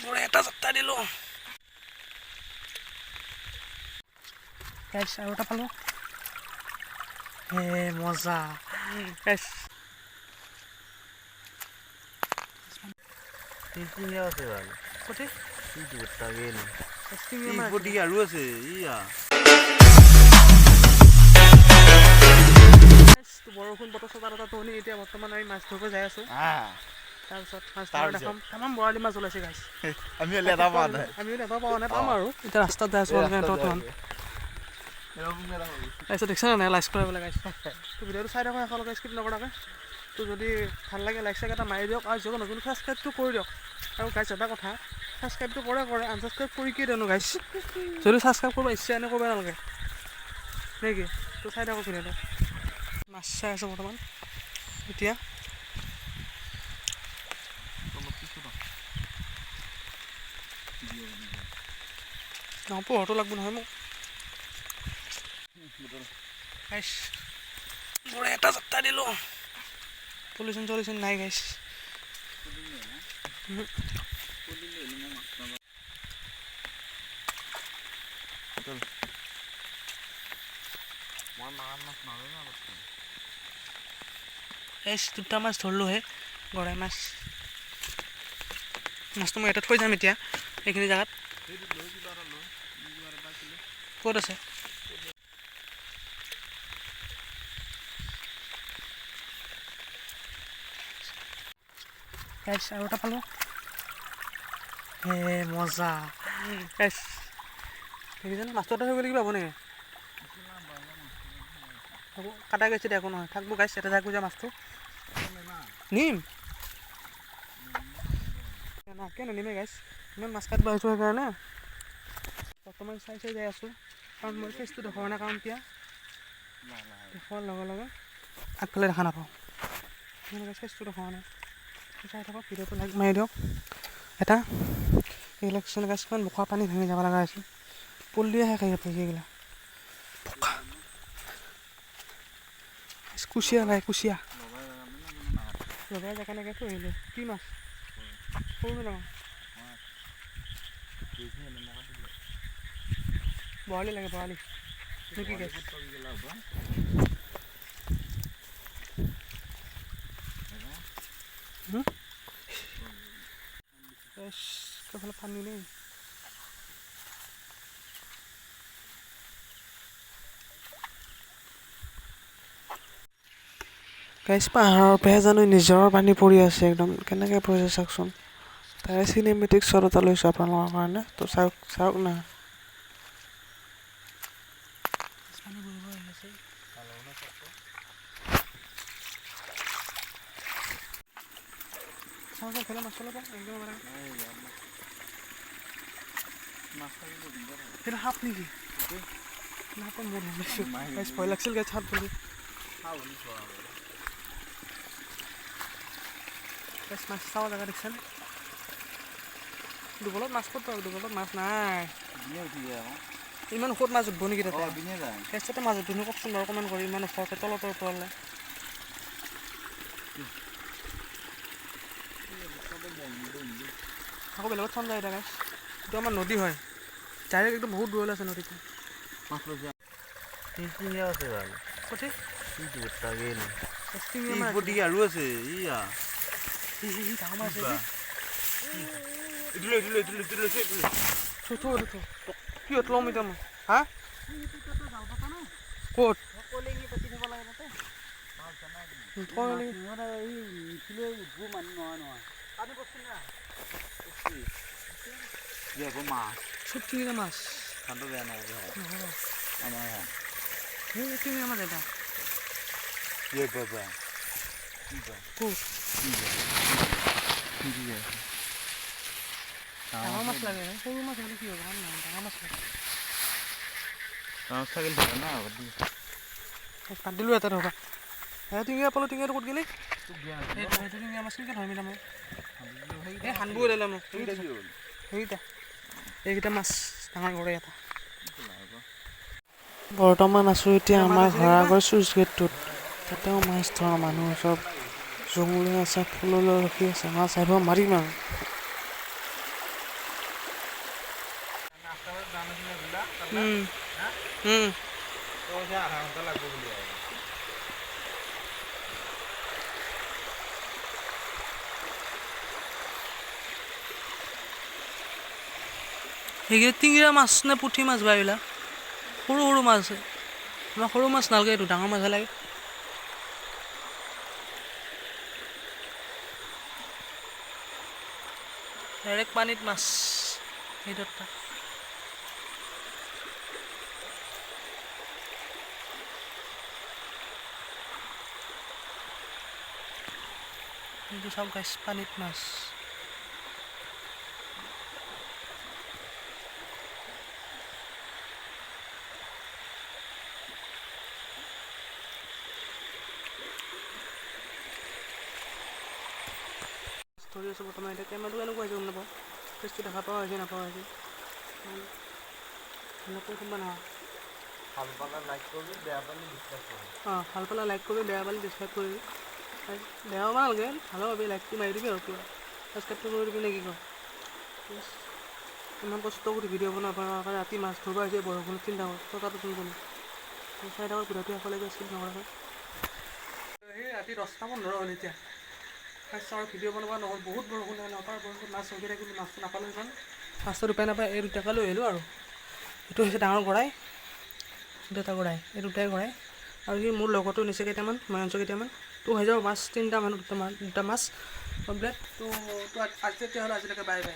বড় এটা যাত্ৰা দিল guys R ওটা পালো মজা গাইস কোথায় আৰু আছে ইয়া বৰষুণ বতৰ চতাৰ এটা টনি এতিয়া বৰ্তমান আমি মাছ ধৰিব যাই আছো তাৰপিছত মাছ ধৰা দেখাম তামাম বৰালি মাছ ওলাইছে গাইছ আমিও লেটা পোৱা নাই পাম আৰু এতিয়া ৰাস্তাত যাই আছো বৰ্তমান তাৰপিছত দেখিছা নাই লাইক কৰিব লাগে গাইছ তো ভিডিঅ'টো চাই থাকক একেলগে স্কিপ নকৰাকৈ তো যদি ভাল লাগে লাইক চাইক এটা মাৰি দিয়ক আৰু যদি নতুন ছাবস্ক্ৰাইবটো কৰি দিয়ক আৰু গাইছ এটা কথা ছাবস্ক্ৰাইবটো কৰে আনছাবস্ক্ৰাইব কৰি কি দেনো গাইছ যদি ছাবস্ক্ৰাইব কৰিব ইচ্ছা এনে কৰিব নালাগে নেকি তো চাই থাকক ভিডিঅ'টো মাছ চাই আছোঁ বৰ্তমান এতিয়া পোহৰটো লাগব নহয় মোক বড় এটা যাত্ৰা দিলো পলিউশ্যন চলিউশ্যন নাই গাইছ দুটা মাছ ধৰলো হে গৰাই মাছ মাছটো মই এটা থৈ যাম এতিয়া এইখিনি জেগাত ক'ত আছে আৰু এটা পালো মজা দেখিছেনে মাছটো এটা থৈ গ'লে কিবা হ'ব নেকি হ'ব কাটা গৈছে দে একো নহয় থাকব গাইছ এটা থাকব যে মাছটো নিম কিয় নিনিমে গাইছ ইমান মাছ কাটিব আহিছোঁ সেইকাৰণে বৰ্তমান চাই যাই আছোঁ কাৰণ মই ফেচটো দেখুওৱা নাই কাৰণ এতিয়া দেখুৱাৰ লগে লগে আগফালে দেখা নাপাওঁ সেনেকৈ ফেচটো দেখুওৱা নাই চাই থাকক ভিডিঅ'টো লাইক মাৰি দিয়ক এটা এইবিলাক গাছ কিমান বোকা পানী ভাঙি যাব লগা হৈছে পুল দিয়েহে খাই সেইগিলা কুচিয়া নাই কুচিয়া লগাই জেগা নাগে থৈ আহিলোঁ কি মাছ সৰু ডাঙৰ বৰালি লাগে বৰালি কি গাইছ কেইফালে পানী নেই গাইছ পাহাৰৰ পৰাহে জানো নিজৰ পানী পৰি আছে একদম কেনেকৈ পৰিছে চাওকচোন তাৰে চিনেমেটিক শ্বট এটা লৈছোঁ আপোনালোকৰ কাৰণে তো চাওক না সেইটো সাপ নেকি সাপৰ মোৰ ভাবিছোঁ ভয় লাগিছিল গাইছ সাপ বুলি মাছ চাওঁ জেগা দেখিছেন দুবলত মাছ ক'ত পাব দুবলত মাছ নাই ইমান ওখত মাছ উঠব নেকি তাতে কেঁচতে মাছ উঠবনো কওকচোন বাৰু অকণমান কৰি ইমান ওখকৈ তলৰ ওপৰলৈ আকৌ বেলেগত চাম যায় এতিয়া গাইছ এইটো আমাৰ নদী হয় ডাইৰেক্ট একদম বহুত দূৰলৈ আছে নদীটো আৰু আছে ইয়া কিহত ল'ম এতিয়া মই হা ক'ত চব চিঙিলে মাছ চিঙিলে মাছ এটা ডাঙৰ মাছ লাগে সৰু মাছ হ'লে কি হ'ব ডাঙৰ মাছ লাগে কাট দিলোঁ এটা ধৰবা টিঙিয়া পালোঁ টিঙিয়াটো ক'ত গ'লি সেইটো টিঙিয়া মাছ কেনেকৈ ধৰিম মই এই সানবোৰ ওলালে মোক সেইকেইটা এইকেইটা মাছ ডাঙৰ কৰে এটা বৰ্তমান আছোঁ এতিয়া আমাৰ ঘৰৰ আগৰ চুইচ গেটটোত তাতেও মাছ ধৰা মানুহ চব জংঘলে আছে ফুললৈ ৰখি আছে মাছ আহিব মাৰিম আৰু আধা ঘণ্টা লাগব বুলি আৰু সেইকেইটা টিঙিৰা মাছ নে পুঠি মাছ বা এইবিলাক সৰু সৰু মাছ আছে আমাৰ সৰু মাছ নালাগে এইটো ডাঙৰ মাছহে লাগে ডাইৰেক্ট পানীত মাছ সেইটোত এইটো চাওক গাইছ পানীত মাছ ধৰি আছোঁ বৰ্তমান এতিয়া কেমেৰাটো কেনেকুৱা হৈছে গম নাপাওঁ ফেচটো দেখা পোৱা হৈছে নাপাওঁ হৈছে কোনোবা নহয় ভাল পালে লাইক কৰিবি বেয়া পালে ডিছলাইক কৰিবি অঁ ভাল পালে লাইক কৰিবি বেয়া পালে ডিছলাইক কৰিবি বেয়াও নালাগে ভালো ভাবি লাইকটো মাৰি দিবি আৰু কিবা ছাবস্ক্ৰাইবটো কৰি দিবি নে কি কয় ইমান কষ্ট কৰি ভিডিঅ' বনাব কাৰণে ৰাতি মাছ ধৰিব আহিছে বৰষুণত চিন্তা কৰ টকাটো কোন কোন চাই থাকক ভিডিঅ'টো একেলগে স্কিপ নকৰাকৈ সেই ৰাতি 10:15 হ'ল এতিয়া ফাৰ্ষ্ট আৰু ভিডিঅ' বনাব নহ'ল বহুত বৰষুণ নটাৰ বৰষুণ মাছ ধৰি থাকিলোঁ মাছটো নাপালোঁ ইমান মাছটো উপায় নাপায় এই দুটাকে লৈ আহিলোঁ আৰু এইটো হৈছে ডাঙৰ গৰাই এইটো এটা গৰাই এই দুটাই গৰাই আৰু সি মোৰ লগতো নিছে কেইটামান মই আনিছোঁ কেইটামান তো হৈ যাব মাছ তিনিটা মানুহ দুটা মাছ কমপ্লিট তো আজি তেতিয়াহ'লে আজিলৈকে বাই বাই